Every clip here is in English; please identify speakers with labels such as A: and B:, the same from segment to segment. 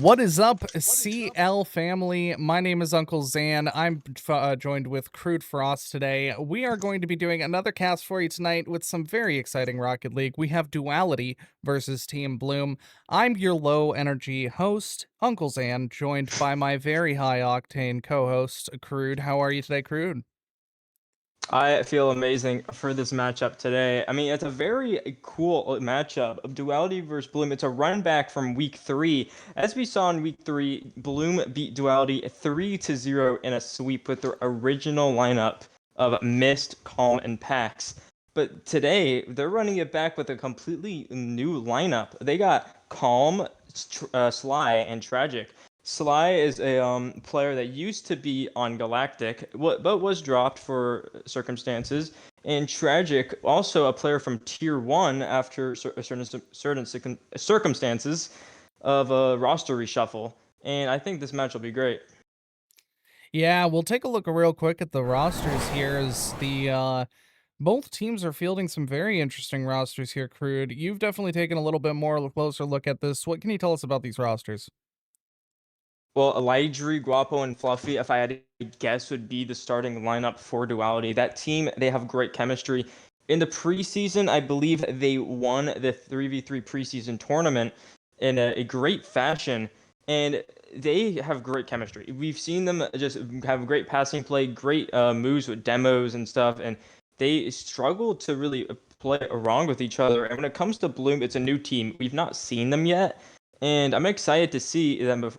A: What is up, CL family? My name is Uncle Zan. I'm joined with Crude Frost today. We are going to be doing another cast for you tonight with some very exciting Rocket League. We have Duality versus Team Bloom. I'm your low energy host, Uncle Zan, joined by my very high octane co-host, Crude. How are you today, Crude?
B: I feel amazing for this matchup today. I mean, it's a very cool matchup of Duality versus Bloom. It's a run back from week 3. As we saw in week 3, Bloom beat Duality 3-0 in a sweep with their original lineup of Mist, Calm, and Pax. But today, they're running it back with a completely new lineup. They got Calm, Sly, and Tragic. Sly is a player that used to be on Galactic, but was dropped for circumstances. And Tragic, also a player from Tier 1 after certain circumstances of a roster reshuffle. And I think this match will be great.
A: Yeah, we'll take a look real quick at the rosters here as the both teams are fielding some very interesting rosters here, Crude. You've definitely taken a little bit more closer look at this. What can you tell us about these rosters?
B: Well, Elijah, Guapo, and Fluffy, if I had to guess, would be the starting lineup for Duality. That team, they have great chemistry. In the preseason, I believe they won the 3v3 preseason tournament in a great fashion, and they have great chemistry. We've seen them just have great passing play, great moves with demos and stuff, and they struggle to really play around with each other. And when it comes to Bloom, it's a new team. We've not seen them yet, and I'm excited to see them.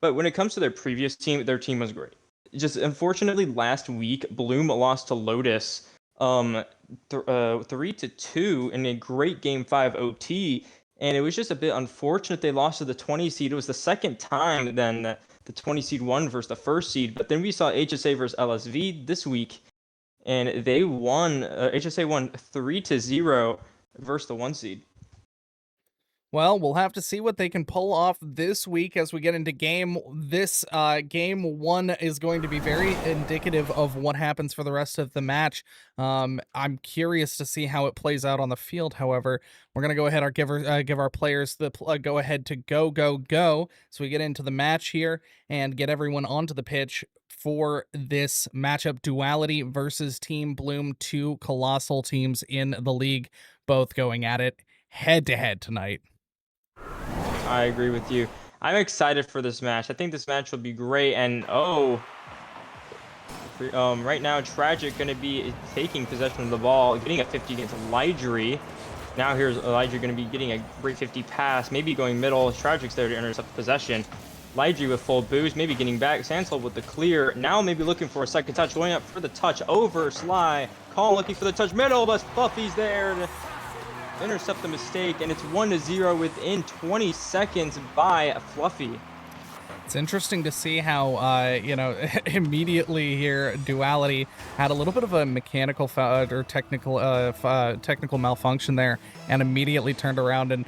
B: But when it comes to their previous team, their team was great. Just unfortunately, last week Bloom lost to Lotus, 3-2 in a great Game 5 OT, and it was just a bit unfortunate they lost to the 20 seed. It was the second time then the 20 seed won versus the first seed. But then we saw HSA versus LSV this week, and they won. HSA won 3-0 versus the 1 seed.
A: Well, we'll have to see what they can pull off this week as we get into game 1 is going to be very indicative of what happens for the rest of the match. I'm curious to see how it plays out on the field. However, we're going to go ahead and give our players the go ahead to go. So we get into the match here and get everyone onto the pitch for this matchup. Duality versus Team Bloom, two colossal teams in the league, both going at it head to head tonight.
B: I agree with you. I'm excited for this match. I think this match will be great. And right now, Tragic going to be taking possession of the ball, getting a 50 against Elijah. Now here's Elijah going to be getting a great 50 pass, maybe going middle. Tragic's there to intercept possession. Elijah with full boost, maybe getting back. Sansol with the clear. Now maybe looking for a second touch, going up for the touch over Sly. Call looking for the touch middle, but Fluffy's there to intercept the mistake, and it's 1-0 within 20 seconds by Fluffy.
A: It's interesting to see how, immediately here, Duality had a little bit of a mechanical or technical malfunction there, and immediately turned around and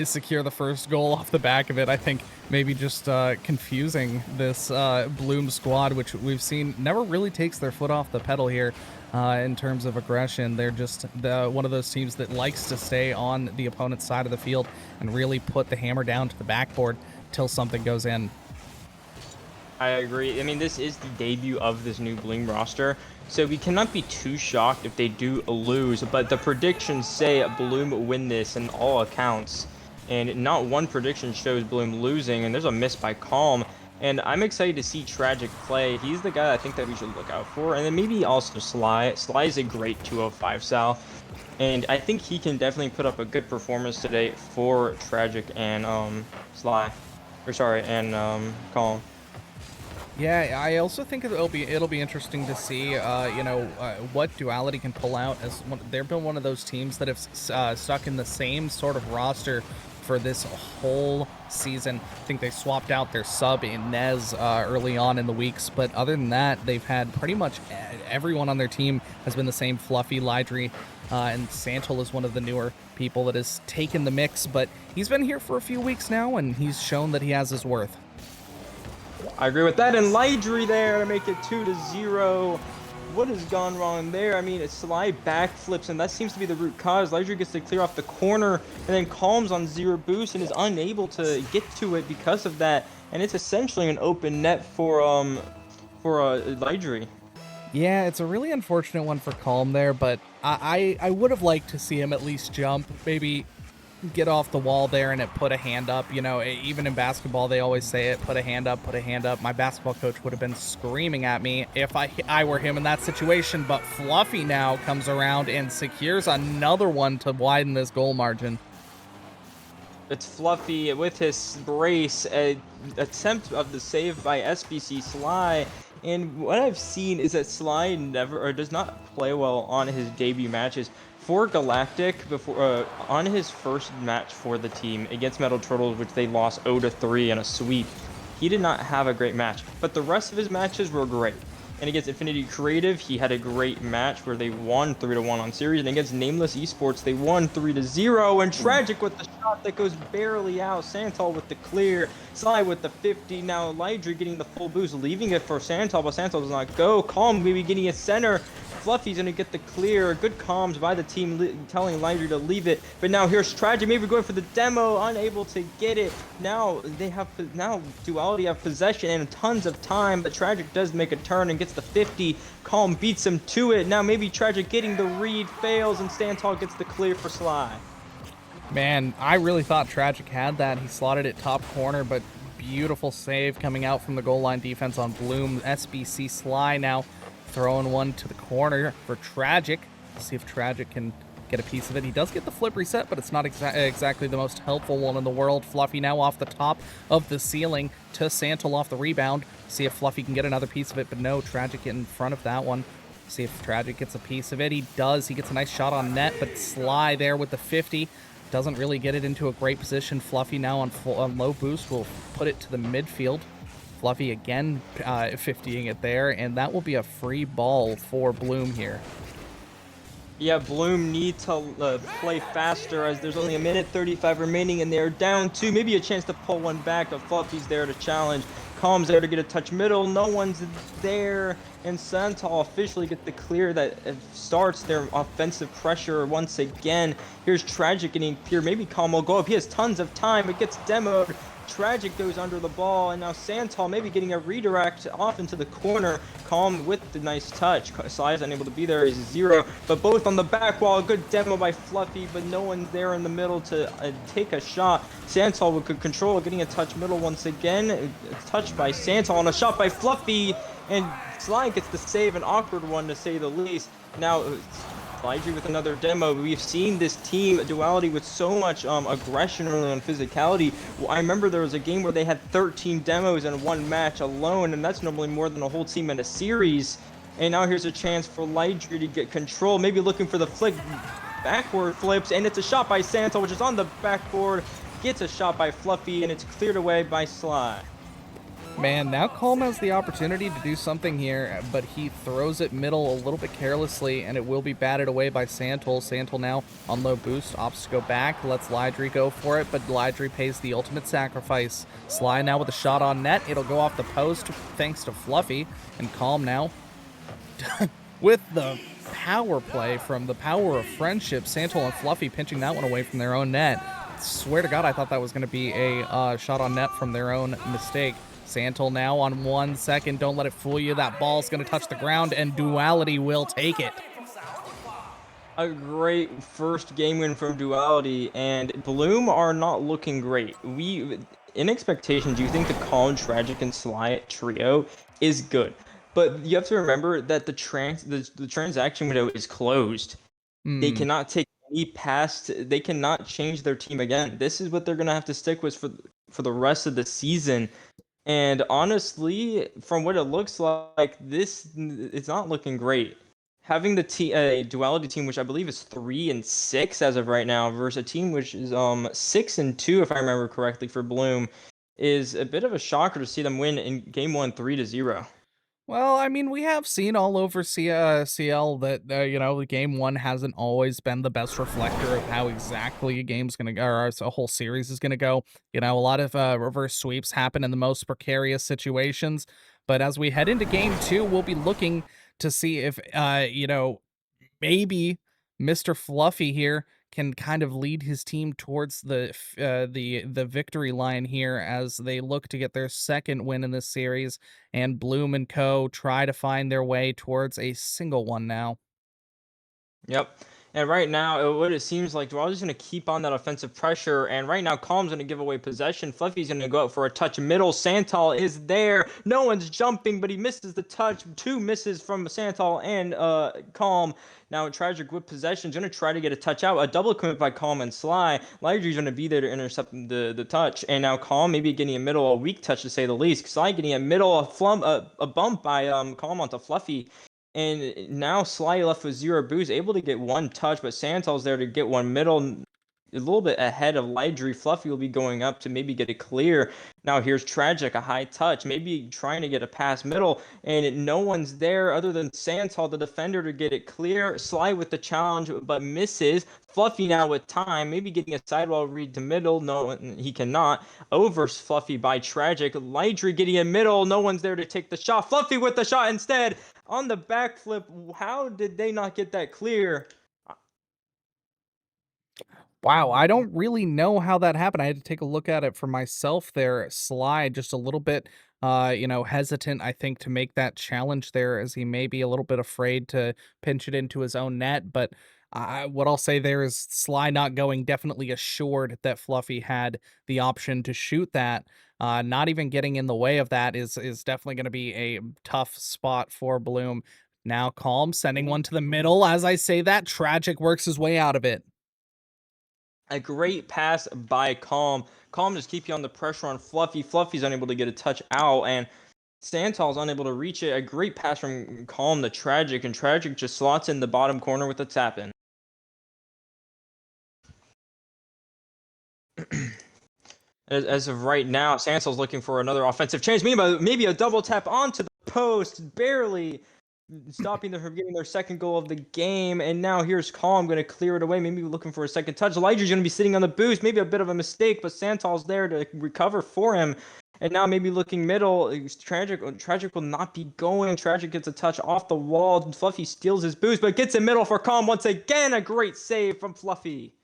A: secure the first goal off the back of it. I think maybe just confusing this Bloom squad, which we've seen never really takes their foot off the pedal here. In terms of aggression, they're just one of those teams that likes to stay on the opponent's side of the field and really put the hammer down to the backboard till something goes in.
B: I agree. I mean, this is the debut of this new Bloom roster, so we cannot be too shocked if they do lose, but the predictions say Bloom win this in all accounts, and not one prediction shows Bloom losing, and there's a miss by Calm. And I'm excited to see Tragic play. He's the guy I think that we should look out for. And then maybe also Sly. Sly is a great 205 Sal. And I think he can definitely put up a good performance today for Tragic and Sly. Or sorry, and Calm.
A: Yeah, I also think it'll be interesting to see, what Duality can pull out. As they've been one of those teams that have stuck in the same sort of roster for this whole season. I think they swapped out their sub in Nez early on in the weeks, but other than that, they've had pretty much everyone on their team has been the same. Fluffy, Lidry, and Santel is one of the newer people that has taken the mix, but he's been here for a few weeks now, and he's shown that he has his worth.
B: I agree with that. And Lidry there to make it 2-0. What has gone wrong there? I mean, it's Sly backflips, and that seems to be the root cause. Lydra gets to clear off the corner, and then Calms on 0 boost and is unable to get to it because of that. And it's essentially an open net for Lydra.
A: Yeah, it's a really unfortunate one for Calm there, but I would have liked to see him at least jump, maybe get off the wall there and it put a hand up. You know, even in basketball, they always say it, put a hand up, put a hand up. My basketball coach would have been screaming at me if I were him in that situation, but Fluffy now comes around and secures another one to widen this goal margin.
B: It's Fluffy with his brace, attempt of the save by SBC Sly. And what I've seen is that Sly never or does not play well on his debut matches. For Galactic, before on his first match for the team against Metal Turtles, which they lost 0-3 in a sweep, he did not have a great match. But the rest of his matches were great. And against Infinity Creative, he had a great match where they won 3-1 on series. And against Nameless Esports, they won 3-0. And Tragic with the shot that goes barely out. Santal with the clear. Sly with the 50. Now Lydra getting the full boost, leaving it for Santal, but Santal does not go. Calm maybe getting a center. Fluffy's gonna get the clear. Good comms by the team telling Lydra to leave it. But now here's Tragic, maybe going for the demo, unable to get it. Now Duality have possession and tons of time, but Tragic does make a turn and gets the 50. Calm beats him to it. Now maybe Tragic getting the read, fails, and Santal gets the clear for Sly.
A: Man, I really thought Tragic had that. He slotted it top corner, but beautiful save coming out from the goal line defense on Bloom. SBC Sly now throwing one to the corner for Tragic. See if Tragic can get a piece of it. He does get the flip reset, but it's not exactly the most helpful one in the world. Fluffy now off the top of the ceiling to Santal off the rebound. See if Fluffy can get another piece of it, but no, Tragic in front of that one. See if Tragic gets a piece of it. He does. He gets a nice shot on net, but Sly there with the 50. Doesn't really get it into a great position. Fluffy now on low boost will put it to the midfield. Fluffy again 50ing it there, and that will be a free ball for Bloom here.
B: Yeah, Bloom need to play faster as there's only a minute 35 remaining and they're down 2. Maybe a chance to pull one back, but Fluffy's there to challenge. Calm's there to get a touch middle. No one's there. And Santal officially get the clear that starts their offensive pressure once again. Here's Tragic getting clear. Maybe Calm will go up. He has tons of time. It gets demoed. Tragic goes under the ball, and now Santal maybe getting a redirect off into the corner. Calm with the nice touch. Sly is unable to be there. He's 0, but both on the back wall. Good demo by Fluffy, but no one's there in the middle to take a shot. Santal with good control, getting a touch middle once again. Touched by Santal, and a shot by Fluffy, and Sly gets the save, an awkward one to say the least. Now Lydra with another demo. We've seen this team, Duality, with so much aggression and physicality. I remember there was a game where they had 13 demos in one match alone, and that's normally more than a whole team in a series. And now here's a chance for Lydra to get control, maybe looking for the flick, backward flips, and it's a shot by Santal, which is on the backboard, gets a shot by Fluffy, and it's cleared away by Sly.
A: Man, now Calm has the opportunity to do something here, but he throws it middle a little bit carelessly, and it will be batted away by Santal. Santal now on low boost, opts to go back, lets Lydra go for it, but Lydra pays the ultimate sacrifice. Sly now with a shot on net. It'll go off the post thanks to Fluffy, and Calm now with the power play from the power of friendship. Santal and Fluffy pinching that one away from their own net. Swear to God, I thought that was going to be a shot on net from their own mistake. Santal now on 1 second. Don't let it fool you. That ball's going to touch the ground, and Duality will take it.
B: A great first game win from Duality, and Bloom are not looking great. In expectations, you think the Calm, Tragic, and Sly trio is good. But you have to remember that the transaction window is closed. They cannot take any past. They cannot change their team again. This is what they're going to have to stick with for the rest of the season. And honestly, from what it looks like, it's not looking great. Having a Duality team, which I believe is 3-6 as of right now, versus a team which is 6-2, if I remember correctly, for Bloom, is a bit of a shocker to see them win in Game 1 3-0.
A: Well, I mean, we have seen all over CL that, Game 1 hasn't always been the best reflector of how exactly a game's going to go, or a whole series is going to go. You know, a lot of reverse sweeps happen in the most precarious situations. But as we head into Game 2, we'll be looking to see if, maybe Mr. Fluffy here can kind of lead his team towards the victory line here as they look to get their second win in this series, and Bloom and Co. try to find their way towards a single one now.
B: Yep. And right now, what it seems like, Dwaller's going to keep on that offensive pressure. And right now, Calm's going to give away possession. Fluffy's going to go out for a touch middle. Santal is there. No one's jumping, but he misses the touch. Two misses from Santal and Calm. Now, Tragic with possession is going to try to get a touch out. A double commit by Calm and Sly. Lidry's going to be there to intercept the touch. And now Calm maybe getting a middle, a weak touch to say the least. Sly getting a middle, a bump by Calm onto Fluffy. And now Sly left with 0 boost, able to get one touch, but Santal's there to get one middle. A little bit ahead of Lidry. Fluffy will be going up to maybe get a clear. Now here's Tragic, a high touch, maybe trying to get a pass middle, and no one's there other than Santal, the defender, to get it clear. Sly with the challenge, but misses. Fluffy now with time, maybe getting a sidewall read to middle. No, he cannot. Over Fluffy by Tragic. Lidry getting a middle. No one's there to take the shot. Fluffy with the shot instead. On the backflip. How did they not get that clear?
A: Wow, I don't really know how that happened. I had to take a look at it for myself there. Sly just a little bit hesitant, I think, to make that challenge there, as he may be a little bit afraid to pinch it into his own net. But what I'll say there is Sly not going, definitely assured that Fluffy had the option to shoot that. Not even getting in the way of that is definitely going to be a tough spot for Bloom. Now Calm sending one to the middle. As I say that, Tragic works his way out of it.
B: A great pass by Calm. Calm just keep you on the pressure on Fluffy. Fluffy's unable to get a touch out, and Santal's unable to reach it. A great pass from Calm to Tragic, and Tragic just slots in the bottom corner with a tap in. As of right now, Santal's looking for another offensive chance. Maybe a double tap onto the post, barely stopping them from getting their second goal of the game. And now here's Calm going to clear it away, maybe looking for a second touch. Elijah's going to be sitting on the boost, maybe a bit of a mistake, but Santal's there to recover for him. And now maybe looking middle. Tragic will not be going. Tragic gets a touch off the wall. Fluffy steals his boost, but gets in middle for Calm once again. A great save from Fluffy.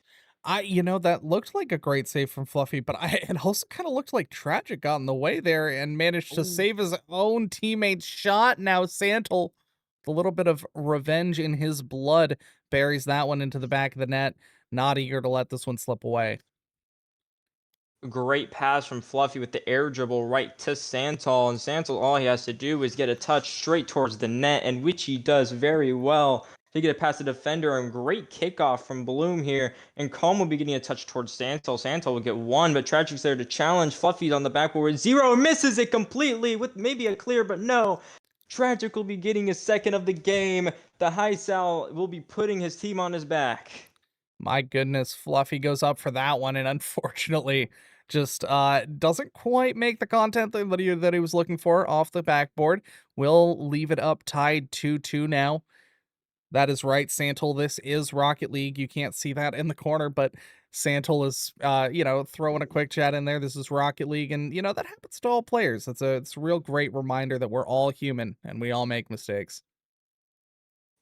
A: That looked like a great save from Fluffy, but it also kind of looked like Tragic got in the way there and managed to
B: Ooh.
A: save his own teammate's shot. Now Santal, with a little bit of revenge in his blood, buries that one into the back of the net. Not eager to let this one slip away.
B: Great pass from Fluffy with the air dribble right to Santal. And Santal, all he has to do is get a touch straight towards the net, and which he does very well. To get it past the defender, and great kickoff from Bloom here. And Calm will be getting a touch towards Santal. Santal will get one, but Tragic's there to challenge. Fluffy's on the backboard. 0 misses it completely with maybe a clear, but no. Tragic will be getting his second of the game. The High Sal will be putting his team on his back.
A: My goodness, Fluffy goes up for that one, and unfortunately, just doesn't quite make the content that he was looking for off the backboard. We'll leave it up tied 2-2 now. That is right, Santal. This is Rocket League. You can't see that in the corner, but Santal is, throwing a quick chat in there. This is Rocket League, and that happens to all players. It's a real great reminder that we're all human and we all make mistakes.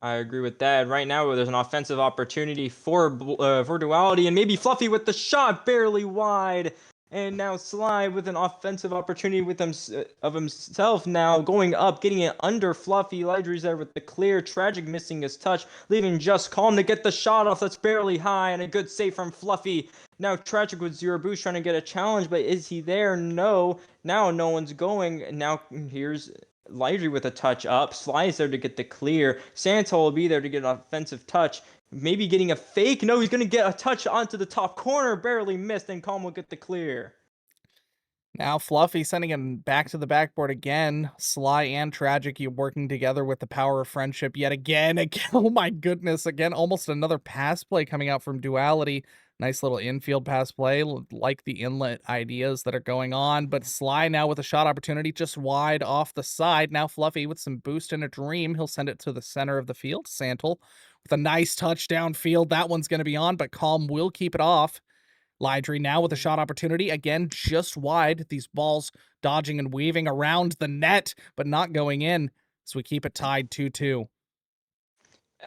B: I agree with that. Right now, there's an offensive opportunity for Duality, and maybe Fluffy with the shot barely wide. And now Sly with an offensive opportunity of himself now going up, getting it under Fluffy. Lidry's there with the clear. Tragic missing his touch, leaving just Calm to get the shot off. That's barely high, and a good save from Fluffy. Now Tragic with 0 boost trying to get a challenge, but is he there? No. Now no one's going. Now here's Lidry with a touch up. Sly's there to get the clear. Santal will be there to get an offensive touch. Maybe getting a fake. No, he's going to get a touch onto the top corner. Barely missed, and Calm will get the clear.
A: Now Fluffy sending him back to the backboard again. Sly and Tragic, you working together with the power of friendship yet again. Again, oh my goodness. Again, almost another pass play coming out from Duality. Nice little infield pass play, like the inlet ideas that are going on. But Sly now with a shot opportunity just wide off the side. Now Fluffy with some boost and a dream. He'll send it to the center of the field. Santal with a nice touchdown field. That one's going to be on, but Calm will keep it off. Lidry now with a shot opportunity. Again, just wide. These balls dodging and weaving around the net, but not going in. So we keep it tied 2-2.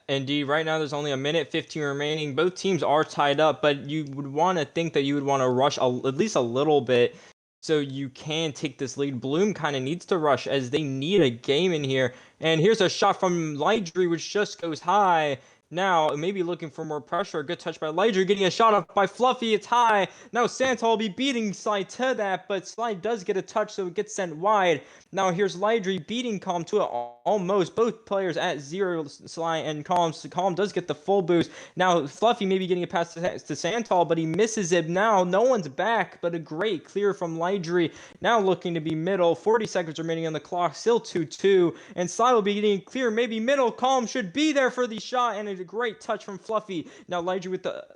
B: Indeed, right now there's only a minute 15 remaining. Both teams are tied up, but you would want to think that you would want to rush at least a little bit so you can take this lead. Bloom kind of needs to rush as they need a game in here. And here's a shot from Lydry, which just goes high. Now, maybe looking for more pressure. A good touch by Lydry, getting a shot off by Fluffy. It's high. Now, Santa will be beating Slide to that, but Slide does get a touch, so it gets sent wide. Now, here's Lydry beating Calm to it almost. Both players at 0, Sly and Calm. So Calm does get the full boost. Now, Fluffy maybe getting a pass to Santal, but he misses it. Now, no one's back, but a great clear from Lydry. Now looking to be middle. 40 seconds remaining on the clock. Still 2-2. And Sly will be getting clear, maybe middle. Calm should be there for the shot, and a great touch from Fluffy. Now, Lydry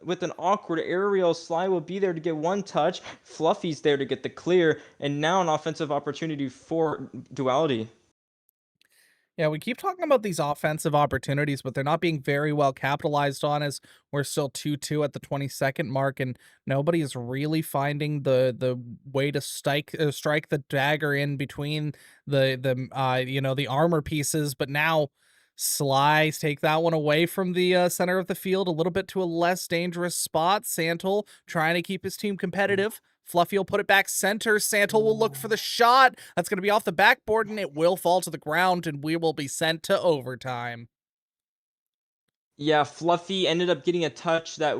B: with an awkward aerial. Sly will be there to get one touch. Fluffy's there to get the clear. And now an offensive opportunity for Duality.
A: Yeah, we keep talking about these offensive opportunities, but they're not being very well capitalized on as we're still 2-2 at the 22nd mark, and nobody is really finding the way to strike the dagger in between the armor pieces. But now Slice take that one away from the center of the field a little bit to a less dangerous spot. Santal trying to keep his team competitive. Fluffy will put it back center. Santal will look for the shot. That's going to be off the backboard, and it will fall to the ground, and we will be sent to overtime.
B: Yeah, Fluffy ended up getting a touch that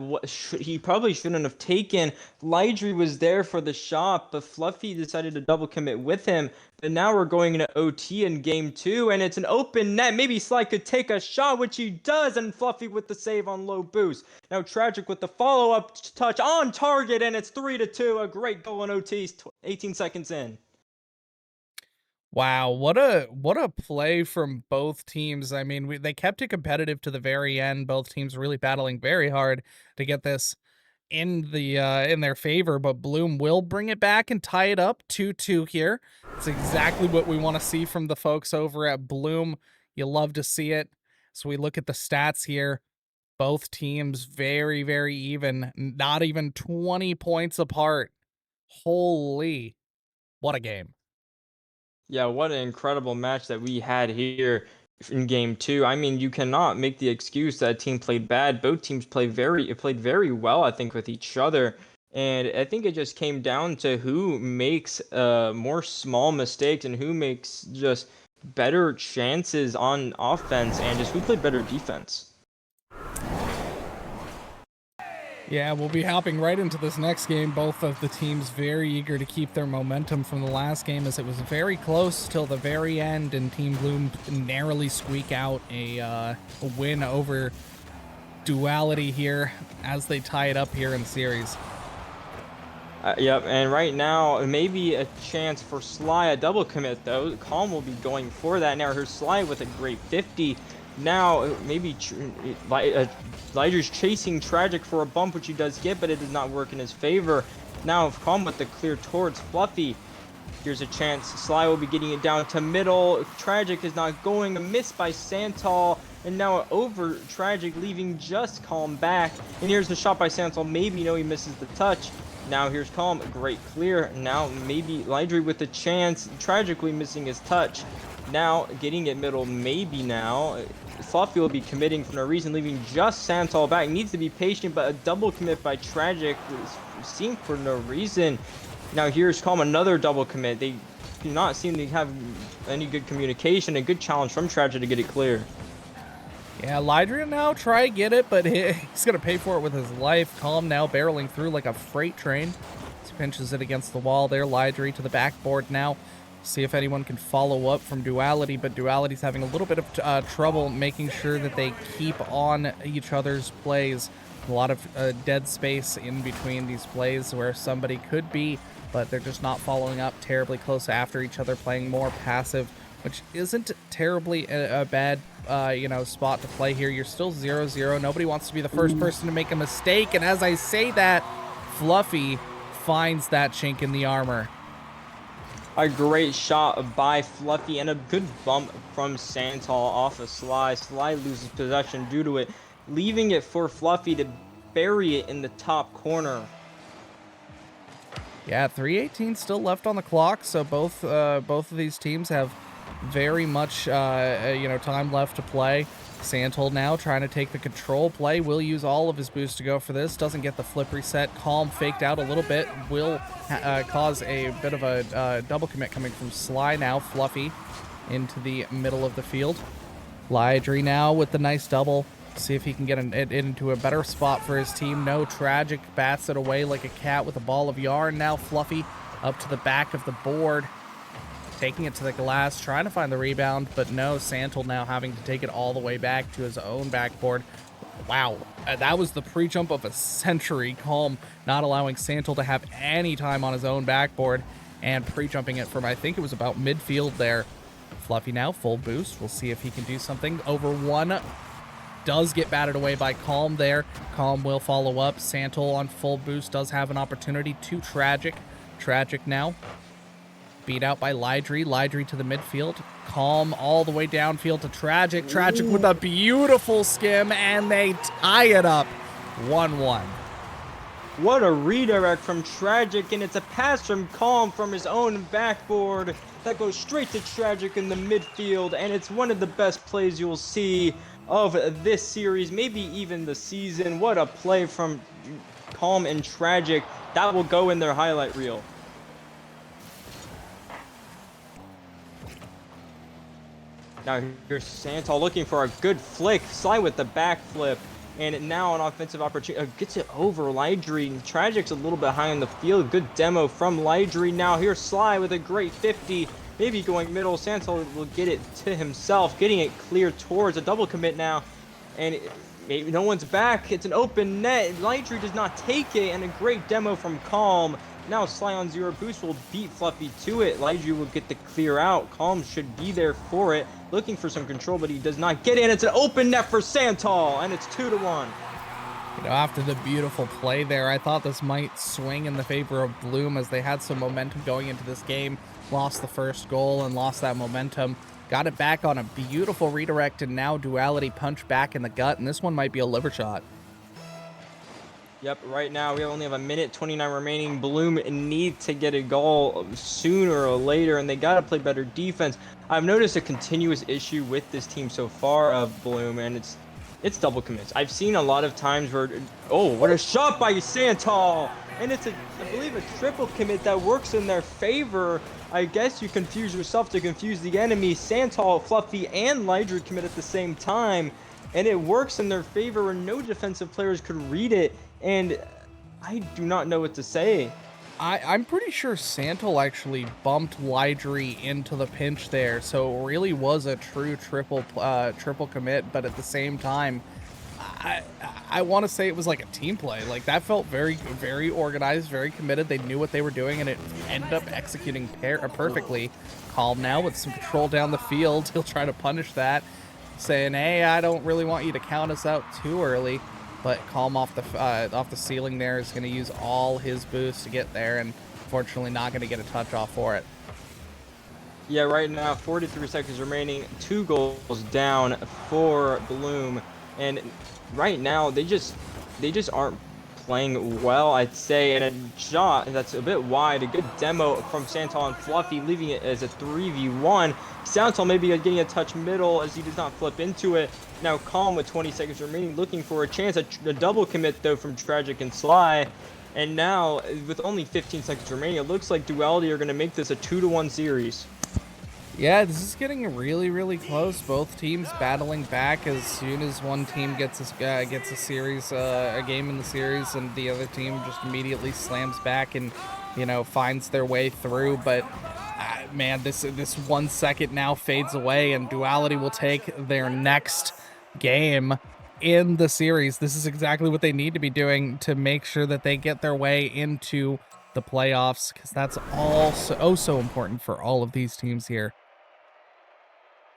B: he probably shouldn't have taken. Lydry was there for the shot, but Fluffy decided to double commit with him. But now we're going into OT in game 2, and it's an open net. Maybe Sly could take a shot, which he does, and Fluffy with the save on low boost. Now Tragic with the follow-up touch on target, and it's 3-2. A great goal in OT, 18 seconds in.
A: Wow, what a play from both teams. I mean, they kept it competitive to the very end. Both teams really battling very hard to get this in their favor, but Bloom will bring it back and tie it up 2-2 here. It's exactly what we want to see from the folks over at Bloom. You love to see it. So we look at the stats here. Both teams very, very even, not even 20 points apart. Holy, what a game.
B: Yeah, what an incredible match that we had here in game 2. I mean, you cannot make the excuse that a team played bad. Both teams played very well, I think, with each other. And I think it just came down to who makes more small mistakes and who makes just better chances on offense and just who played better defense.
A: Yeah, we'll be hopping right into this next game. Both of the teams very eager to keep their momentum from the last game, as it was very close till the very end, and Team Bloom narrowly squeak out a win over Duality here as they tie it up here in the series.
B: Yep, and right now, maybe a chance for Sly, a double commit, though. Calm will be going for that. Now, here's Sly with a great 50. Now, maybe Lydry's chasing Tragic for a bump, which he does get, but it does not work in his favor. Now, Calm with the clear towards Fluffy. Here's a chance. Sly will be getting it down to middle. Tragic is not going. A miss by Santal. And now over Tragic, leaving just Calm back. And here's the shot by Santal. Maybe, no, he misses the touch. Now here's Calm. Great clear. Now maybe Lydry with the chance. Tragically missing his touch. Now getting it middle. Maybe now. Fluffy will be committing for no reason, leaving just Santal back. Needs to be patient, but a double commit by Tragic is seen for no reason. Now here's Calm, another double commit. They do not seem to have any good communication. A good challenge from Tragic to get it clear.
A: Yeah, Lydry now try to get it, but he's going to pay for it with his life. Calm now barreling through like a freight train. He pinches it against the wall there. Lydry to the backboard now. See if anyone can follow up from Duality, but Duality's having a little bit of trouble making sure that they keep on each other's plays. A lot of dead space in between these plays where somebody could be, but they're just not following up terribly close after each other, playing more passive, which isn't terribly a bad spot to play here. You're still 0-0. Nobody wants to be the first person to make a mistake, and as I say that, Fluffy finds that chink in the armor.
B: A great shot by Fluffy and a good bump from Santal off of Sly. Sly loses possession due to it, leaving it for Fluffy to bury it in the top corner.
A: Yeah, 3:18 still left on the clock, so both of these teams have very much, time left to play. Sandhole now trying to take the control play. Will use all of his boost to go for this. Doesn't get the flip reset. Calm faked out a little bit. Will cause a bit of a double commit coming from Sly now. Fluffy into the middle of the field. Lydry now with the nice double. See if he can get it into a better spot for his team. No, Tragic bats it away like a cat with a ball of yarn. Now Fluffy up to the back of the board. Taking it to the glass, trying to find the rebound, but no, Santel now having to take it all the way back to his own backboard. Wow, that was the pre-jump of a century. Calm not allowing Santel to have any time on his own backboard and pre-jumping it from, I think it was about midfield there. Fluffy now, full boost. We'll see if he can do something. Over one, does get batted away by Calm there. Calm will follow up. Santel on full boost does have an opportunity to Tragic. Tragic now beat out by Lydry. Lydry to the midfield. Calm all the way downfield to Tragic. Tragic with a beautiful skim, and they tie it up 1-1.
B: What a redirect from Tragic, and it's a pass from Calm from his own backboard that goes straight to Tragic in the midfield, and it's one of the best plays you'll see of this series, maybe even the season. What a play from Calm and Tragic. That will go in their highlight reel. Now here's Santal looking for a good flick. Sly with the backflip. And now an offensive opportunity. Gets it over Lydry. Tragic's a little bit high in the field. Good demo from Lydry. Now here's Sly with a great 50. Maybe going middle. Santal will get it to himself. Getting it clear towards a double commit now. And maybe no one's back. It's an open net. Lydry does not take it. And a great demo from Calm. Now Sly on zero boost will beat Fluffy to it. Lydry will get the clear out. Calm should be there for it. Looking for some control, but he does not get in. It's an open net for Santal, and it's 2-1.
A: After the beautiful play there, I thought this might swing in the favor of Bloom as they had some momentum going into this game. Lost the first goal and lost that momentum. Got it back on a beautiful redirect, and now Duality punch back in the gut, and this one might be a liver shot.
B: Yep, right now we only have 1:29 remaining. Bloom need to get a goal sooner or later, and they got to play better defense. I've noticed a continuous issue with this team so far of Bloom, and it's double commits. I've seen a lot of times where, oh, what a shot by Santal! And it's, I believe, a triple commit that works in their favor. I guess you confuse yourself to confuse the enemy. Santal, Fluffy, and Lydry commit at the same time, and it works in their favor where no defensive players could read it. And I do not know what to say.
A: I'm pretty sure Santal actually bumped Lydry into the pinch there, so it really was a true triple commit. But at the same time, I want to say it was like a team play. Like that felt very, very organized, very committed. They knew what they were doing, and it ended up executing perfectly. Calm now with some control down the field. He'll try to punish that, saying, "Hey, I don't really want you to count us out too early." But Calm off the ceiling there is going to use all his boost to get there, and fortunately not going to get a touch off for it.
B: Yeah, right now 43 seconds remaining, 2 goals down for Bloom, and right now they just aren't playing well, I'd say. And a shot that's a bit wide, a good demo from Santal and Fluffy, leaving it as a 3v1. Santal maybe getting a touch middle as he does not flip into it. Now Calm with 20 seconds remaining, looking for a chance. A double commit though from Tragic and Sly. And now with only 15 seconds remaining, it looks like Duality are going to make this a 2-1 series.
A: Yeah, this is getting really, really close. Both teams battling back as soon as one team gets a series, a game in the series, and the other team just immediately slams back and, finds their way through. But man, this 1 second now fades away, and Duality will take their next game in the series. This is exactly what they need to be doing to make sure that they get their way into the playoffs, because that's also so important for all of these teams here.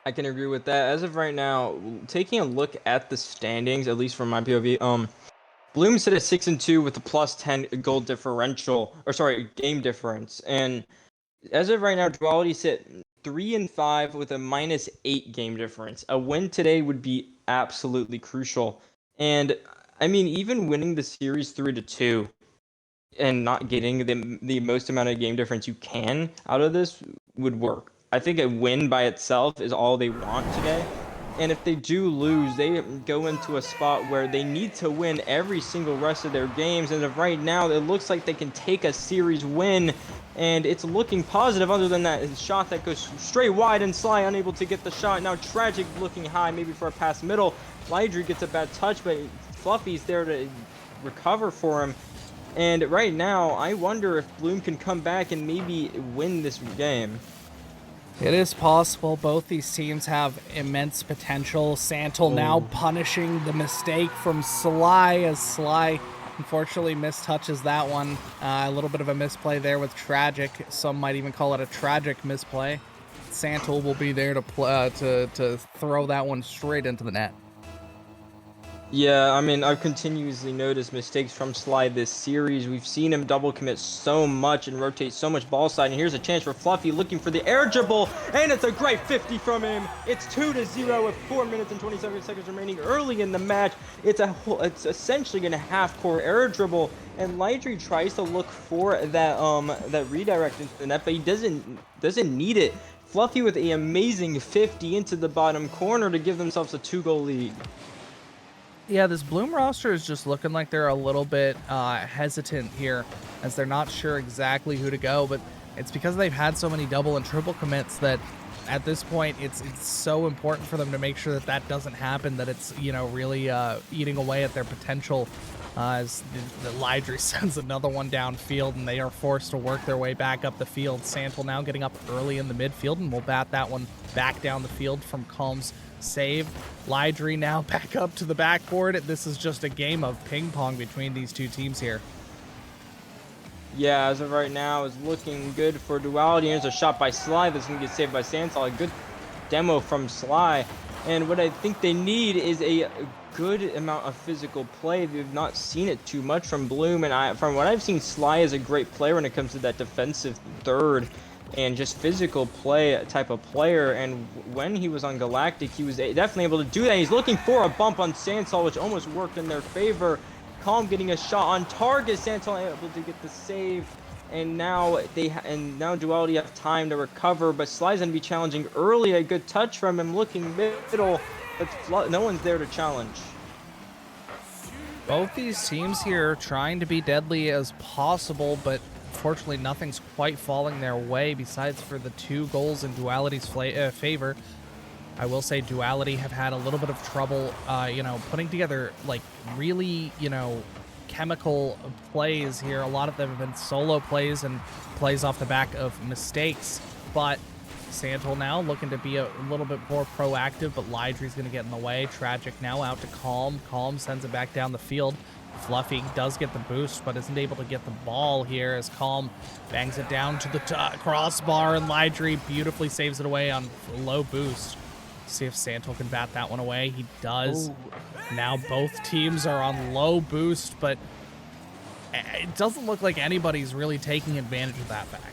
B: I can agree with that. As of right now, taking a look at the standings, at least from my POV, Bloom sit at 6-2 with a +10 goal differential, game difference. And as of right now, Duality sit 3-5 with a -8 game difference. A win today would be absolutely crucial. And I mean, even winning the series 3-2 and not getting the most amount of game difference you can out of this would work. I think a win by itself is all they want today. And if they do lose, they go into a spot where they need to win every single rest of their games. And of right now, it looks like they can take a series win, and it's looking positive other than that shot that goes straight wide, and Sly unable to get the shot. Now Tragic looking high, maybe for a pass middle. Lydry gets a bad touch, but Fluffy's there to recover for him. And right now, I wonder if Bloom can come back and maybe win this game.
A: It is possible. Both these teams have immense potential. Santal now punishing the mistake from Sly, as Sly unfortunately mistouches that one. A little bit of a misplay there with Tragic. Some might even call it a tragic misplay. Santal will be there to throw that one straight into the net.
B: Yeah, I mean, I've continuously noticed mistakes from Sly this series. We've seen him double commit so much and rotate so much ball side. And here's a chance for Fluffy looking for the air dribble. And it's a great 50 from him. It's 2-0 with 4 minutes and 27 seconds remaining early in the match. It's essentially in a half-court air dribble. And Lydry tries to look for that redirect into the net, but he doesn't need it. Fluffy with an amazing 50 into the bottom corner to give themselves a 2-goal lead.
A: Yeah, this Bloom roster is just looking like they're a little bit hesitant here, as they're not sure exactly who to go, but it's because they've had so many double and triple commits that at this point it's so important for them to make sure that that doesn't happen, that it's, you know, really eating away at their potential, as the Lydry sends another one downfield and they are forced to work their way back up the field. Santal now getting up early in the midfield, and will bat that one back down the field from Calm's save. Lydry now back up to the backboard. This is just a game of ping pong between these two teams here.
B: Yeah, as of right now, it's looking good for Duality. Here's a shot by Sly that's going to get saved by Santal. A good demo from Sly. And what I think they need is a good amount of physical play. We've not seen it too much from Bloom. And from what I've seen, Sly is a great player when it comes to that defensive third and just physical play type of player. And when he was on Galactic, he was definitely able to do that. He's looking for a bump on Santal, which almost worked in their favor. Calm getting a shot on target. Santal able to get the save, and now now Duality have time to recover. But Sly's gonna be challenging early. A good touch from him, looking middle, but no one's there to challenge.
A: Both these teams here trying to be deadly as possible, but unfortunately nothing's quite falling their way besides for the 2 goals in Duality's favor. I will say Duality have had a little bit of trouble, putting together, like, really, chemical plays here. A lot of them have been solo plays and plays off the back of mistakes, but Santal now looking to be a little bit more proactive, but Lydry's going to get in the way. Tragic now out to Calm. Calm sends it back down the field. Fluffy does get the boost, but isn't able to get the ball here as Calm bangs it down to the crossbar, and Lydry beautifully saves it away on low boost. See if Santal can bat that one away. He does. Ooh. Now both teams are on low boost, but it doesn't look like anybody's really taking advantage of that fact.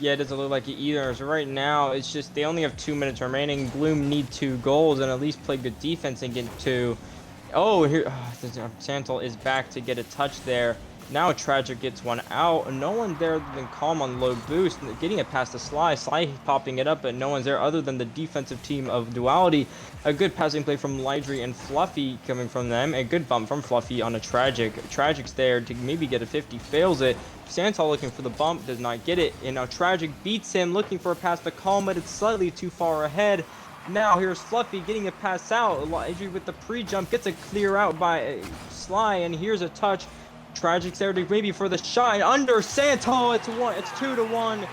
B: Yeah, it doesn't look like it either. So right now, it's just they only have 2 minutes remaining. Bloom need 2 goals and at least play good defense and get 2. Oh, here, Santal is back to get a touch there. Now Tragic gets one out. No one there than Calm on low boost. Getting it past the Sly. Sly popping it up, but no one's there other than the defensive team of Duality. A good passing play from Lydry and Fluffy coming from them. A good bump from Fluffy on a Tragic. Tragic's there to maybe get a 50, fails it. Santal looking for the bump, does not get it. And now Tragic beats him, looking for a pass to Calm, but it's slightly too far ahead. Now here's Fluffy getting a pass out. Lydry with the pre-jump gets a clear out by Sly, and here's a touch. Tragic's there to maybe for the shot under Santal. It's 2-1,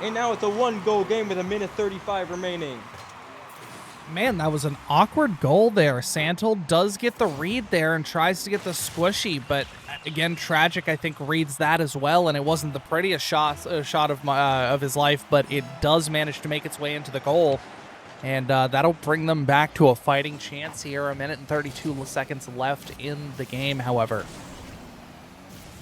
B: and now it's a 1-goal game with 1:35 remaining.
A: Man, that was an awkward goal there. Santal does get the read there and tries to get the squishy, but again, Tragic I think reads that as well, and it wasn't the prettiest shot of his life, but it does manage to make its way into the goal. And that'll bring them back to a fighting chance here. 1:32 seconds left in the game, however.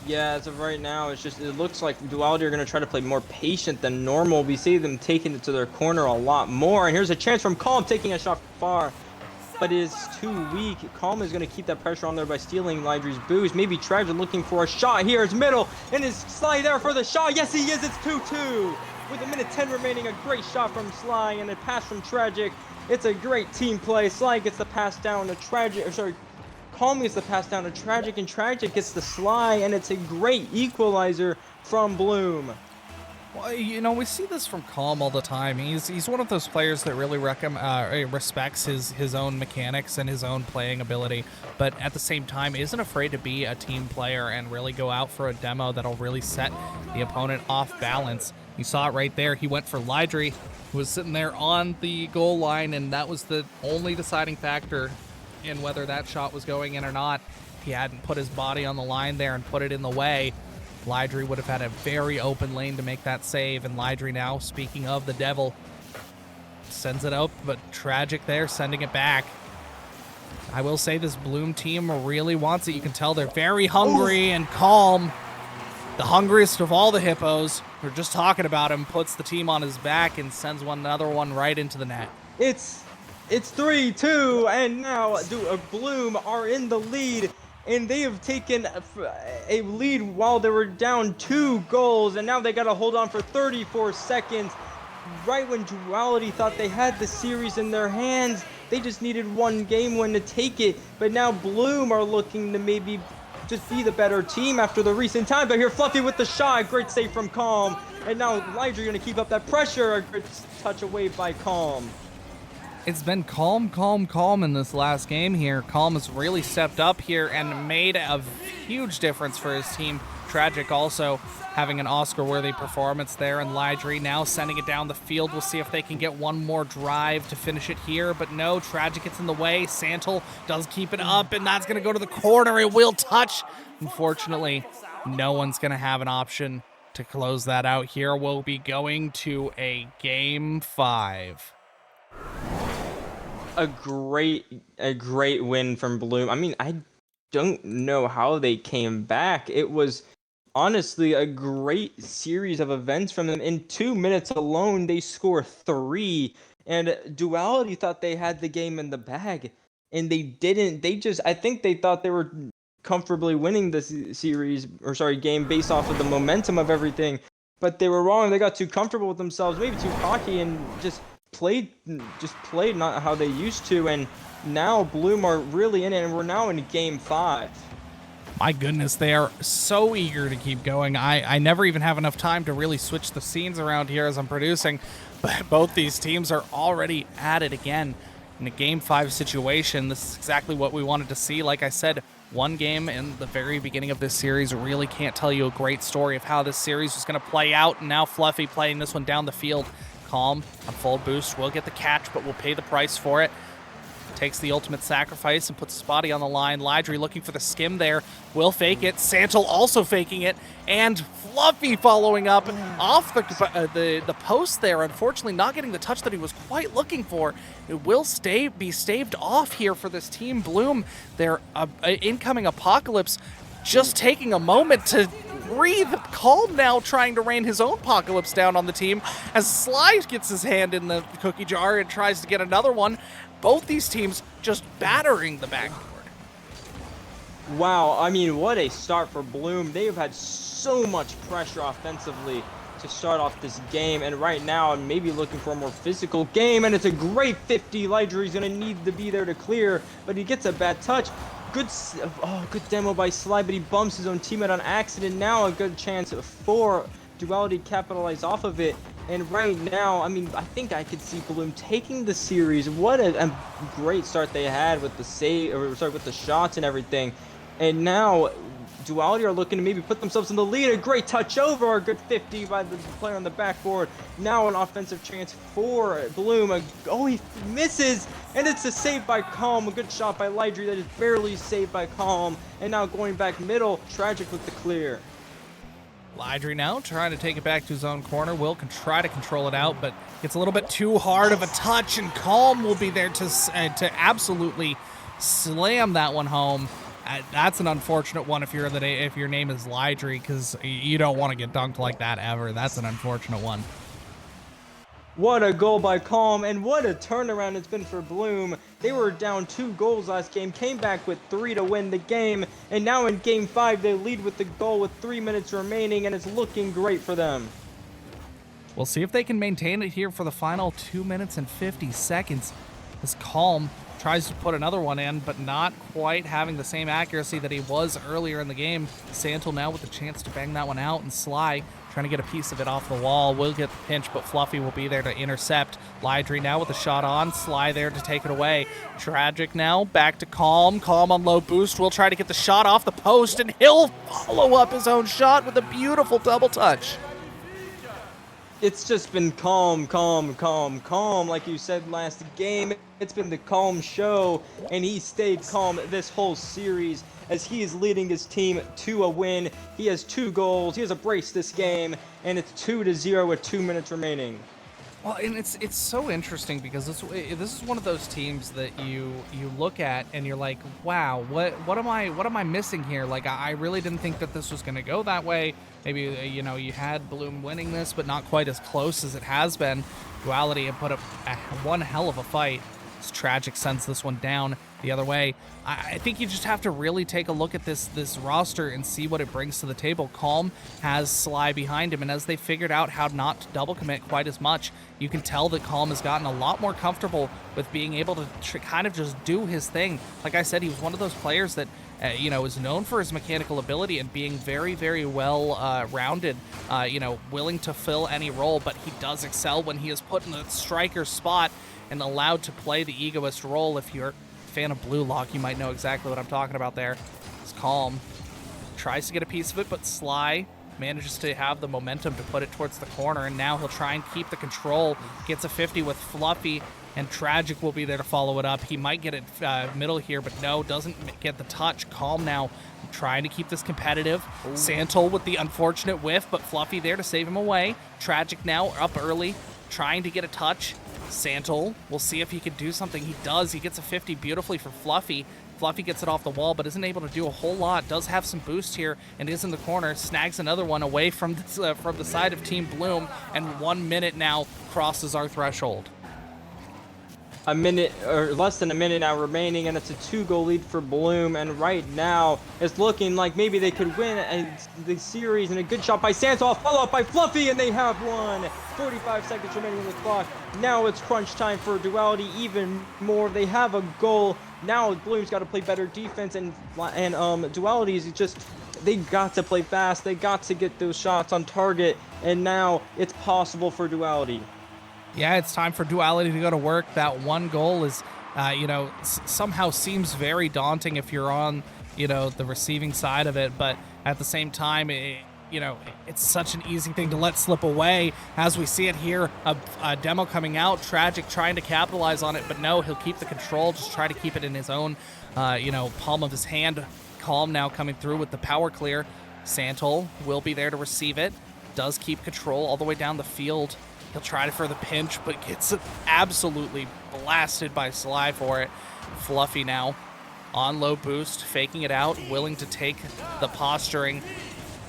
B: Yeah, as of right now, it looks like Duality are going to try to play more patient than normal. We see them taking it to their corner a lot more. And here's a chance from Calm taking a shot far, but it is too weak. Calm is going to keep that pressure on there by stealing Lydry's boost. Maybe Tragic looking for a shot here. It's middle, and is Sly there for the shot? Yes, he is. It's 2-2. with 1:10 remaining. A great shot from Sly and a pass from Tragic. It's a great team play. Sly gets the pass down to Tragic, or sorry, Calm gets the pass down to Tragic, and Tragic gets the Sly, and it's a great equalizer from Bloom.
A: Well, you know, we see this from Calm all the time. He's one of those players that really respects his own mechanics and his own playing ability, but at the same time isn't afraid to be a team player and really go out for a demo that'll really set the opponent off balance. You saw it right there. He went for Lydry, who was sitting there on the goal line, and that was the only deciding factor in whether that shot was going in or not. If he hadn't put his body on the line there and put it in the way, Lydry would have had a very open lane to make that save, and Lydry now, speaking of the devil, sends it out, but Tragic there, sending it back. I will say this Bloom team really wants it. You can tell they're very hungry, and Calm, the hungriest of all the hippos, we're just talking about him, puts the team on his back and sends another one right into the net.
B: It's 3-2, and now Bloom are in the lead. And they have taken a lead while they were down 2 goals, and now they got to hold on for 34 seconds. Right when Duality thought they had the series in their hands, they just needed one game win to take it. But now Bloom are looking to maybe just be the better team after the recent time. But here, Fluffy with the shot, great save from Calm. And now Lydry going to keep up that pressure, a good touch away by Calm.
A: It's been calm in this last game here. Calm has really stepped up here and made a huge difference for his team. Tragic also having an Oscar-worthy performance there, and Lydry now sending it down the field. We'll see if they can get one more drive to finish it here, but no, Tragic gets in the way. Santel does keep it up, and that's going to go to the corner. It will touch. Unfortunately, no one's going to have an option to close that out here. We'll be going to a Game 5.
B: A great win from Bloom. I mean, I don't know how they came back. It was honestly a great series of events from them. In 2 minutes alone, they score 3, and Duality thought they had the game in the bag, and they didn't. I think they thought they were comfortably winning this game based off of the momentum of everything, but they were wrong. They got too comfortable with themselves, maybe too cocky, and just played not how they used to, and now Bloom are really in it, and we're now in Game 5.
A: My goodness, they are so eager to keep going. I never even have enough time to really switch the scenes around here as I'm producing, but both these teams are already at it again. In a Game 5 situation, this is exactly what we wanted to see. Like I said, one game in the very beginning of this series really can't tell you a great story of how this series was going to play out, and now Fluffy playing this one down the field. Calm on full boost will get the catch, but will pay the price for it. Takes the ultimate sacrifice and puts his body on the line. Lydry looking for the skim there. Will fake it. Santel also faking it. And Fluffy following up off the post there. Unfortunately, not getting the touch that he was quite looking for. It will be staved off here for this team. Bloom, their incoming Apocalypse, just taking a moment to breathe. Calm now trying to rain his own apocalypse down on the team as Sly gets his hand in the cookie jar and tries to get another one. Both these teams just battering the backboard.
B: Wow, I mean, what a start for Bloom. They've had so much pressure offensively to start off this game, and right now I'm maybe looking for a more physical game, and it's a great 50. Lydry's going to need to be there to clear, but he gets a bad touch. Good demo by Sly, but he bumps his own teammate on accident. Now a good chance for Duality to capitalize off of it. And right now, I mean, I think I could see Bloom taking the series. What a great start they had with with the shots and everything. And now Duality are looking to maybe put themselves in the lead. A great touch over, a good 50 by the player on the backboard. Now an offensive chance for Bloom. He misses, and it's a save by Calm. A good shot by Lydry that is barely saved by Calm. And now going back middle, Tragic with the clear.
A: Lydry now trying to take it back to his own corner. Will can try to control it out, but it's a little bit too hard of a touch, and Calm will be there to absolutely slam that one home. That's an unfortunate one if your name is Lydry, because you don't want to get dunked like that ever. That's an unfortunate one.
B: What a goal by Calm, and what a turnaround it's been for Bloom. They were down 2 goals last game, came back with 3 to win the game, and now in Game 5 they lead with the goal with 3 minutes remaining, and it's looking great for them.
A: We'll see if they can maintain it here for the final 2 minutes and 50 seconds. As Calm tries to put another one in, but not quite having the same accuracy that he was earlier in the game. Santel now with the chance to bang that one out, and Sly trying to get a piece of it off the wall. Will get the pinch, but Fluffy will be there to intercept. Lydry now with a shot on. Sly there to take it away. Tragic now, back to Calm. Calm on low boost will try to get the shot off the post, and he'll follow up his own shot with a beautiful double touch.
B: It's just been calm, like you said last game. It's been the calm show, and he stayed calm this whole series as he is leading his team to a win. He has 2 goals. He has a brace this game, and it's 2-0 with 2 minutes remaining.
A: Well, and it's so interesting because this is one of those teams that you look at and you're like, wow, what am I missing here? Like, I really didn't think that this was going to go that way. Maybe you had Bloom winning this, but not quite as close as it has been. Duality had put up one hell of a fight. It's Tragic sends this one down the other way. I think you just have to really take a look at this roster and see what it brings to the table. Calm has Sly behind him, and as they figured out how not to double commit quite as much, you can tell that Calm has gotten a lot more comfortable with being able to kind of just do his thing. Like I said, he was one of those players that is known for his mechanical ability and being very, very well rounded, willing to fill any role, but he does excel when he is put in the striker spot and allowed to play the egoist role. If you're a fan of Blue Lock, you might know exactly what I'm talking about there. It's Calm. Tries to get a piece of it, but Sly manages to have the momentum to put it towards the corner, and now he'll try and keep the control. Gets a 50 with Fluffy, and Tragic will be there to follow it up. He might get it middle here, but no, doesn't get the touch. Calm now trying to keep this competitive. Santel with the unfortunate whiff, but Fluffy there to save him away. Tragic now up early, trying to get a touch. Santel, we'll see if he can do something. He does. He gets a 50 beautifully for Fluffy. Fluffy gets it off the wall, but isn't able to do a whole lot. Does have some boost here and is in the corner. Snags another one away from the side of Team Bloom, and 1 minute now crosses our threshold.
B: A minute, or less than a minute now remaining, and it's a 2-goal lead for Bloom, and right now it's looking like maybe they could win the series, and a good shot by Santel, follow up by Fluffy, and they have won. 45 seconds remaining on the clock. Now it's crunch time for Duality even more. They have a goal. Now Bloom's got to play better defense, and Duality is just, they got to play fast. They got to get those shots on target, and now it's possible for Duality.
A: Yeah, it's time for Duality to go to work. That one goal is, somehow seems very daunting if you're on, the receiving side of it. But at the same time, it's such an easy thing to let slip away. As we see it here, a demo coming out, Tragic trying to capitalize on it, but no, he'll keep the control, just try to keep it in his own, palm of his hand. Calm now coming through with the power clear. Santel will be there to receive it. Does keep control all the way down the field. He'll try for the pinch, but gets absolutely blasted by Sly for it. Fluffy now on low boost, faking it out, willing to take the posturing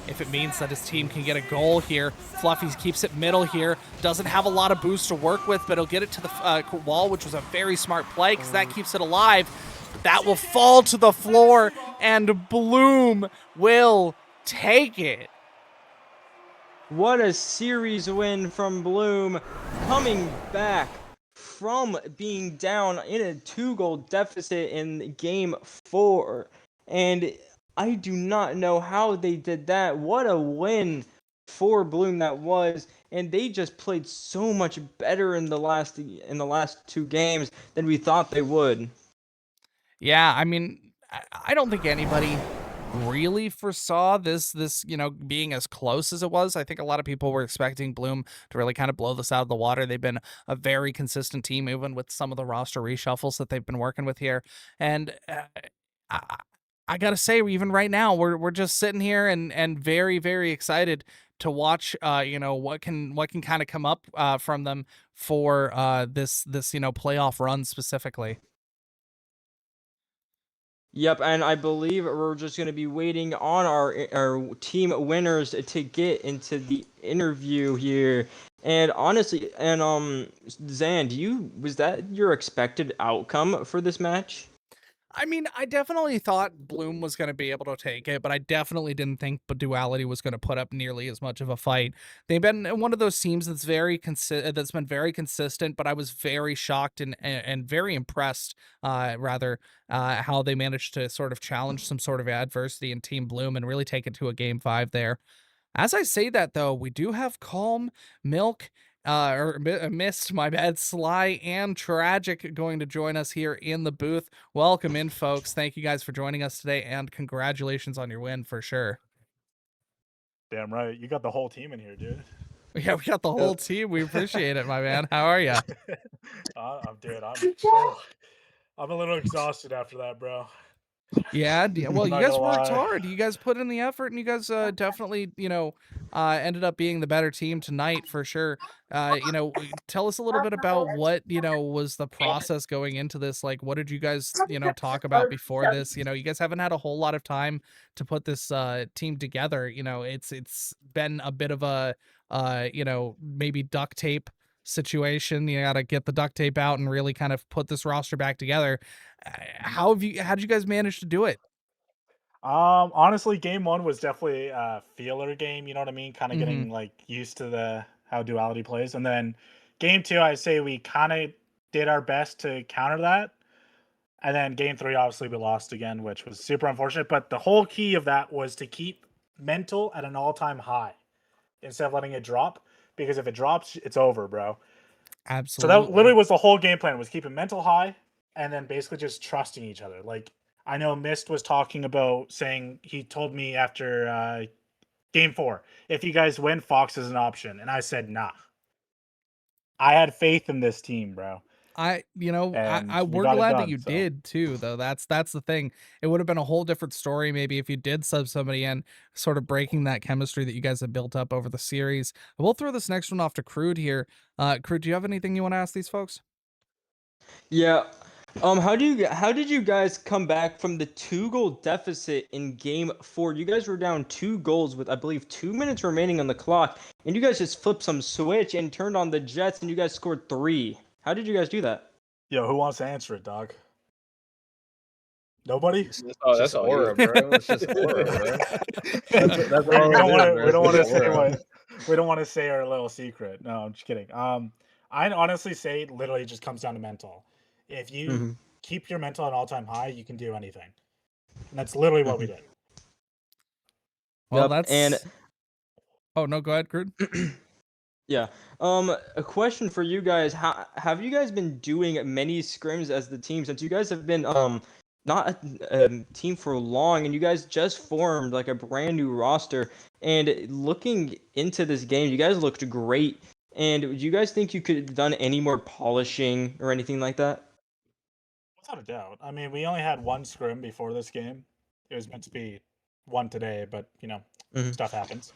A: if it means that his team can get a goal here. Fluffy keeps it middle here. Doesn't have a lot of boost to work with, but he'll get it to the wall, which was a very smart play because that keeps it alive. But that will fall to the floor, and Bloom will take it.
B: What a series win from Bloom, coming back from being down in a 2-goal deficit in game 4. And I do not know how they did that. What a win for Bloom that was. And they just played so much better in the last 2 games than we thought they would.
A: Yeah, I mean, I don't think anybody really foresaw this being as close as it was. I think a lot of people were expecting Bloom to really kind of blow this out of the water. They've been a very consistent team, even with some of the roster reshuffles that they've been working with here. And I, I gotta say, even right now, we're just sitting here and very, very excited to watch what can kind of come up from them for this playoff run specifically.
B: Yep, and I believe we're just going to be waiting on our team winners to get into the interview here. And honestly, and Zan, was that your expected outcome for this match?
A: I mean, I definitely thought Bloom was going to be able to take it, but I definitely didn't think Duality was going to put up nearly as much of a fight. They've been one of those teams that's been very consistent, but I was very shocked and very impressed, rather, how they managed to sort of challenge some sort of adversity in Team Bloom and really take it to a game 5 there. As I say that, though, we do have Calm, Milk, Mist, my bad, Sly, and Tragic going to join us here in the booth. Welcome in, folks. Thank you guys for joining us today, and congratulations on your win for sure.
C: Damn right. You got the whole team in here, dude.
A: Yeah, we got the whole team. We appreciate it, my man. How are you?
C: I'm a little exhausted after that, bro.
A: Yeah, well,
C: I'm
A: you
C: not
A: guys
C: gonna
A: worked
C: lie.
A: hard. You guys put in the effort, and you guys definitely, ended up being the better team tonight for sure. Tell us a little bit about what was the process going into this. Like, what did you guys talk about before this? You guys haven't had a whole lot of time to put this team together. It's been a bit of a maybe duct tape situation. You got to get the duct tape out and really kind of put this roster back together. How did you guys manage to do it?
C: Honestly, game one was definitely a feeler game. You know what I mean? Kind of
A: Mhm.
C: getting like used to the how duality plays, and then game two, I say we kind of did our best to counter that. And then game three, obviously, we lost again, which was super unfortunate. But the whole key of that was to keep mental at an all-time high instead of letting it drop. Because if it drops, it's over, bro. So that
A: Absolutely.
C: literally was the whole game plan, was keeping mental high and then basically just trusting each other. Like I know Mist was talking about saying he told me after game four, if you guys win, Fox is an option. And I said, nah. I had faith in this team, bro. And we
A: we're
C: got it
A: glad that
C: done.
A: you
C: So
A: did too, though. That's the thing. It would have been a whole different story maybe if you did sub somebody in, sort of breaking that chemistry that you guys have built up over the series. We'll throw this next one off to Crude here. Crude, do you have anything you want to ask these folks?
B: Yeah. How did you guys come back from the 2 goal deficit in game 4? You guys were down 2 goals with I believe 2 minutes remaining on the clock, and you guys just flipped some switch and turned on the Jets, and you guys scored 3. How did you guys do that?
C: yo, who wants to answer it, dog? Nobody?
D: That's aura, bro. It's just aura, bro. That's
C: we
D: all
C: don't
D: it is,
C: want to.
D: bro.
C: We
D: It's
C: don't want to
D: just
C: say
D: aura.
C: what. We don't want to say our little secret. No, I'm just kidding. I'd honestly say it literally just comes down to mental. If you
B: Mm-hmm.
C: keep your mental at an all-time high, you can do anything, and that's literally what we did.
A: Well,
B: Yep. And
A: that's Oh, no, go ahead, Crude.
B: yeah. A question for you guys. How have you guys been doing many scrims as the team since you guys have been not a team for long and you guys just formed like a brand new roster and looking into this game, you guys looked great. And do you guys think you could have done any more polishing or anything like that?
C: Without a doubt. I mean, we only had one scrim before this game. It was meant to be one today, but
B: Mm-hmm.
C: stuff happens.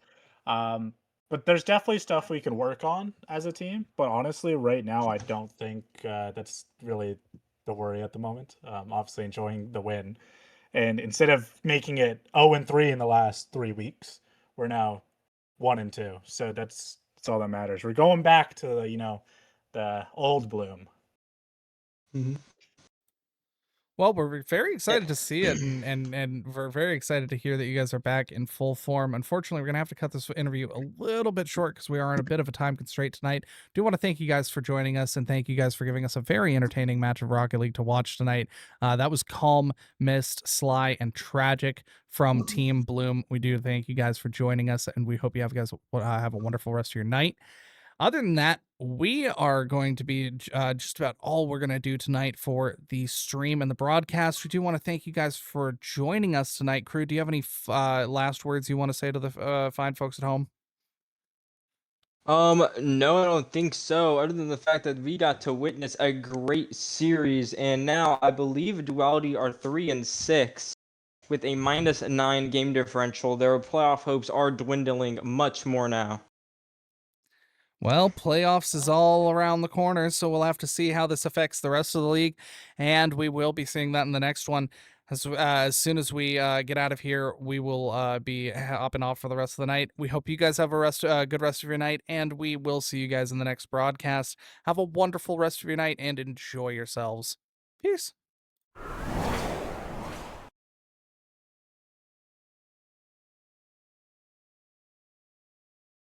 C: Um, but there's definitely stuff we can work on as a team. But honestly, right now, I don't think that's really the worry at the moment. Obviously, enjoying the win, and instead of making it 0-3 in the last 3 weeks, we're now 1-2. So that's all that matters. We're going back to the old Bloom.
B: Mm-hmm.
A: Well, we're very excited to see it, and we're very excited to hear that you guys are back in full form. Unfortunately, we're gonna have to cut this interview a little bit short because we are in a bit of a time constraint tonight. Do want to thank you guys for joining us, and thank you guys for giving us a very entertaining match of Rocket League to watch tonight. That was Calm, Mist, Sly, and Tragic from Team Bloom. We do thank you guys for joining us, and we hope you have guys have a wonderful rest of your night. Other than that, we are going to be just about all we're going to do tonight for the stream and the broadcast. We do want to thank you guys for joining us tonight. Crew, do you have any last words you want to say to the fine folks at home?
B: No, I don't think so, other than the fact that we got to witness a great series, and now I believe Duality are 3-6 with a -9 game differential. Their playoff hopes are dwindling much more now.
A: Well, playoffs is all around the corner, so we'll have to see how this affects the rest of the league, and we will be seeing that in the next one. As soon as we get out of here, we will be hopping off for the rest of the night. We hope you guys have a good rest of your night, and we will see you guys in the next broadcast. Have a wonderful rest of your night, and enjoy yourselves. Peace.